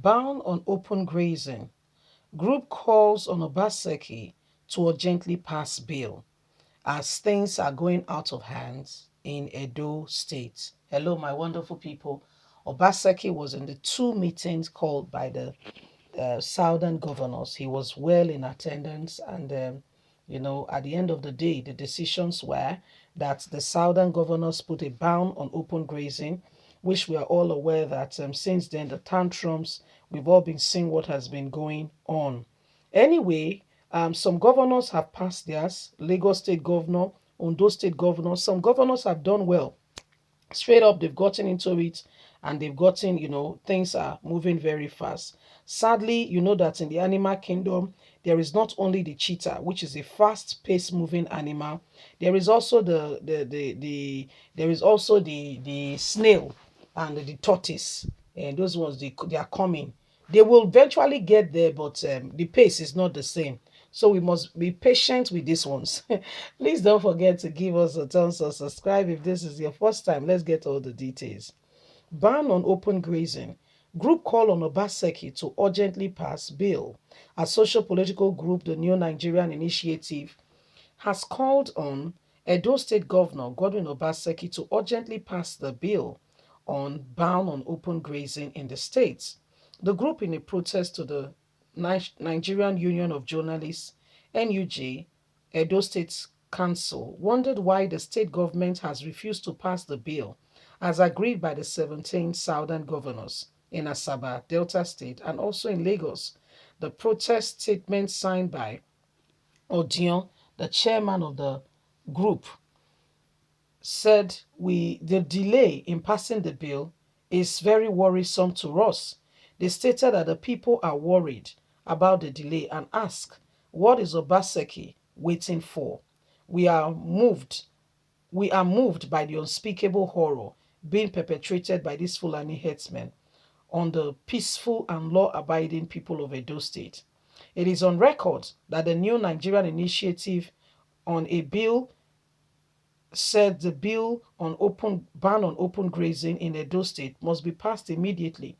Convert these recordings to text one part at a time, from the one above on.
Ban on open grazing. Group calls on Obaseki to urgently pass bill as things are going out of hands in Edo State. Hello, my wonderful people. Obaseki was in the two meetings called by the southern governors. He was well in attendance, and at the end of the day, the decisions were that the southern governors put a ban on open grazing, which we are all aware that since then the tantrums, we've all been seeing what has been going on. Anyway, some governors have passed theirs. Lagos State Governor, Ondo State Governor. Some governors have done well. Straight up, they've gotten into it, and they've gotten, things are moving very fast. Sadly, you know that in the animal kingdom, there is not only the cheetah, which is a fast-paced moving animal. There is also there is also the snail and the tortoise, and those ones they are coming. They will eventually get there, but the pace is not the same. So we must be patient with these ones. Please don't forget to give us a thumbs up, subscribe if this is your first time. Let's get all the details. Ban on open grazing. Group call on Obaseki to urgently pass bill. A social political group, the New Nigerian Initiative, has called on Edo State Governor Godwin Obaseki to urgently pass the bill on ban on open grazing in the state. The group, in a protest to the Nigerian Union of Journalists, NUJ, Edo State Council, wondered why the state government has refused to pass the bill as agreed by the 17 southern governors in Asaba, Delta State, and also in Lagos. The protest statement signed by Odion, the chairman of the group, said the delay in passing the bill is very worrisome to us. They stated that the people are worried about the delay and ask, what is Obaseki waiting for? We are moved. We are moved by the unspeakable horror being perpetrated by these Fulani headsmen on the peaceful and law-abiding people of Edo State. It is on record that the New Nigerian Initiative on a bill said the bill on open ban on open grazing in Edo State must be passed immediately,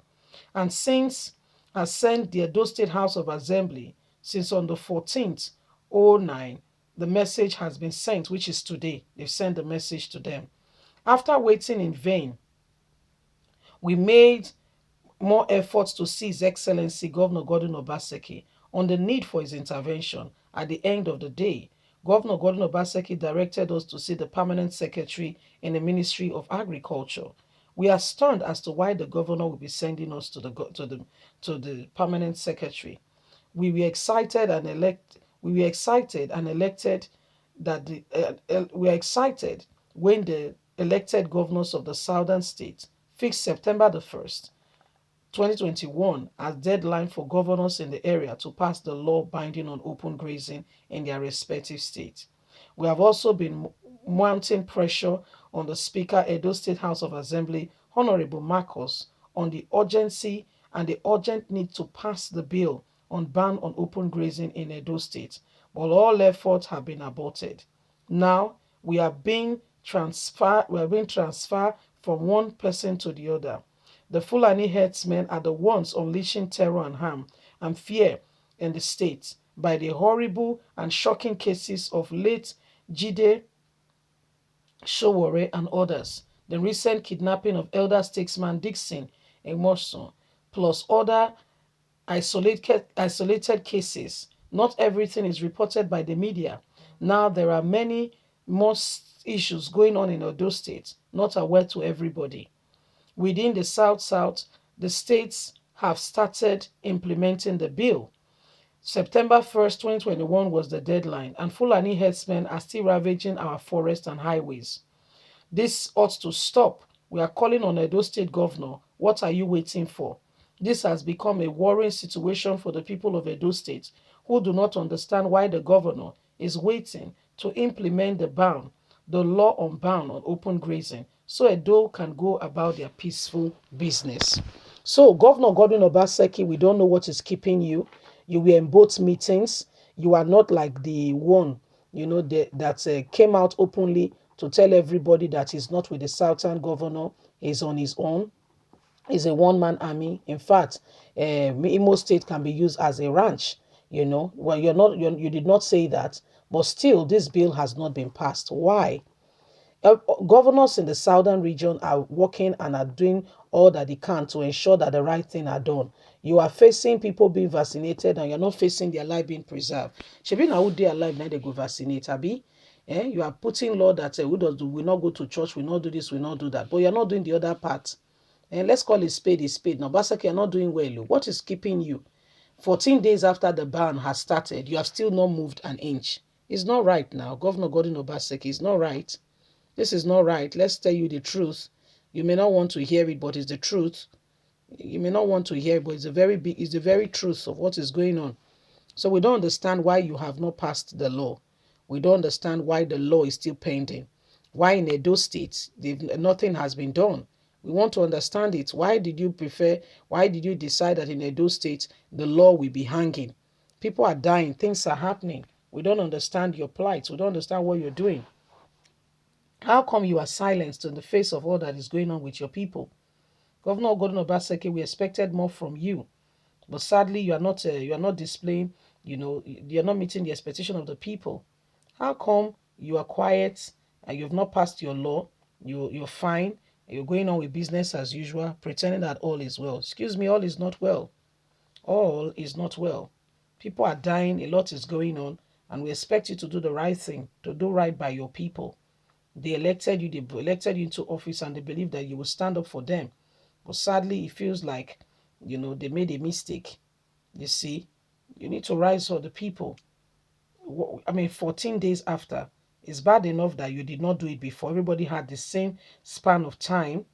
and since has sent the Edo State House of Assembly since on the 14th, 09, the message has been sent, which is today. They've sent the message to them. After waiting in vain, we made more efforts to see His Excellency Governor Gordon Obaseki on the need for his intervention. At the end of the day, Governor Gordon Obaseki directed us to see the permanent secretary in the Ministry of Agriculture. We are stunned as to why the governor will be sending us to the permanent secretary. We were excited and elect. We were excited and elected that we are excited when the elected governors of the southern states fixed September the 1st 2021 as deadline for governors in the area to pass the law binding on open grazing in their respective states. We have also been mounting pressure on the Speaker, Edo State House of Assembly, Honorable Marcos, on the urgency and the urgent need to pass the bill on ban on open grazing in Edo State, but all efforts have been aborted. Now we are being transferred from one person to the other. The Fulani herdsmen are the ones unleashing terror and harm and fear in the state by the horrible and shocking cases of late Jide Showore and others, the recent kidnapping of elder statesman Dixon Emerson, plus other isolated cases. Not everything is reported by the media. Now there are many more issues going on in Odo State, not aware to everybody. Within the South, the states have started implementing the bill. September 1st, 2021 was the deadline, and Fulani herdsmen are still ravaging our forests and highways. This ought to stop. We are calling on Edo State Governor. What are you waiting for? This has become a worrying situation for the people of Edo State, who do not understand why the governor is waiting to implement the law on ban on open grazing, so Edo can go about their peaceful business. So, Governor Gordon Obaseki, we don't know what is keeping you. You were in both meetings. You are not like the one, that came out openly to tell everybody that he's not with the Southern governor, he's on his own. is a one-man army. In fact, Imo State can be used as a ranch. Well, you did not say that, but still, this bill has not been passed. Why? Governors in the southern region are working and are doing all that they can to ensure that the right thing are done. You are facing people being vaccinated and you're not facing their life being preserved. Shebi na who dey alive now they go vaccinate, abi? You are putting law that who does do will not go to church, will not do this, will not do that, but you're not doing the other part. And let's call it spade a spade. Now, Obaseki, you're not doing well. What is keeping you? 14 days after the ban has started, you have still not moved an inch. It's not right now. Governor Gordon Obaseki, it's not right. This is not right. Let's tell you the truth. You may not want to hear it, but it's the truth. You may not want to hear it, but it's the very truth of what is going on. So we don't understand why you have not passed the law. We don't understand why the law is still pending. Why in Edo State, nothing has been done. We want to understand it. Why did you decide that in Edo State, the law will be hanging? People are dying. Things are happening. We don't understand your plight. We don't understand what you're doing. How come you are silenced in the face of all that is going on with your people? Governor Gordon Obaseki, we expected more from you. But sadly, you are not displaying, you're not meeting the expectation of the people. How come you are quiet and you've not passed your law? You're fine. You're going on with business as usual, pretending that all is well. Excuse me, all is not well. All is not well. People are dying, a lot is going on, and we expect you to do the right thing, to do right by your people. They elected you into office and they believe that you will stand up for them. But sadly, it feels like, they made a mistake. You see, you need to rise for the people. 14 days after, it's bad enough that you did not do it before. Everybody had the same span of time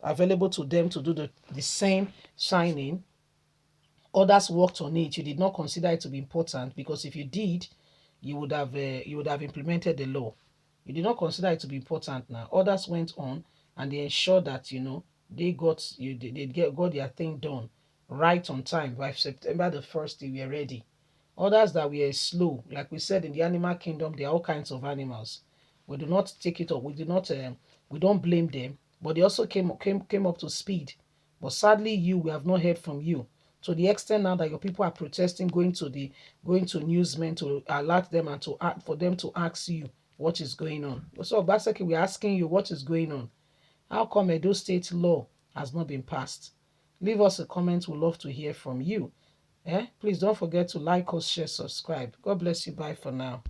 available to them to do the same signing. Others worked on it. You did not consider it to be important because if you did, you would have implemented the law. You did not consider it to be important. Now others went on and they ensured that got their thing done right on time. By September the 1st, they were ready. Others that were slow, like we said in the animal kingdom, there are all kinds of animals. We do not take it up. We don't blame them, but they also came up to speed. But sadly, we have not heard from you. To the extent now that your people are protesting, going to newsmen to alert them and for them to ask you what is going on. So basically, we're asking you what is going on. How come Edo State law has not been passed? Leave us a comment. We'd love to hear from you. Please don't forget to like us, share, subscribe. God bless you. Bye for now.